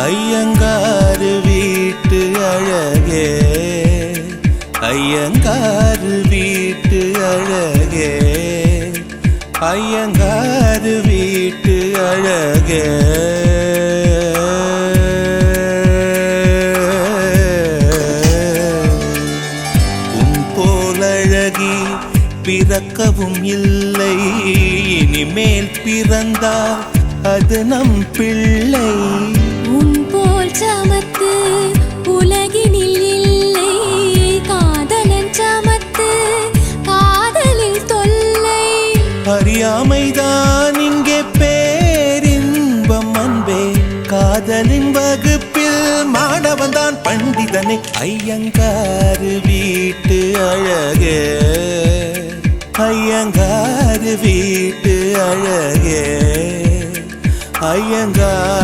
ஐயங்காரு வீட்டு அழகே, ஐயங்காரு வீட்டு அழகே, ஐயங்காரு வீட்டு அழகே. உன் போலழகி பிறக்கவும் இல்லை, இனிமேல் பிறந்தால் அது நம் பிள்ளை. உன் போல் சமத்து உலகினில் இல்லை, காதலன் சமத்து காதலில் தொல்லை. அறியாமைதான் இங்கே பேரின்பம் அன்பே, காதலின் வகுப்பில் மாணவன்தான் பண்டிதனை. ஐயங்காரு வீட்டு அழகே, ஐயங்காரு வீட்டு அழகே, ஐயங்கார்.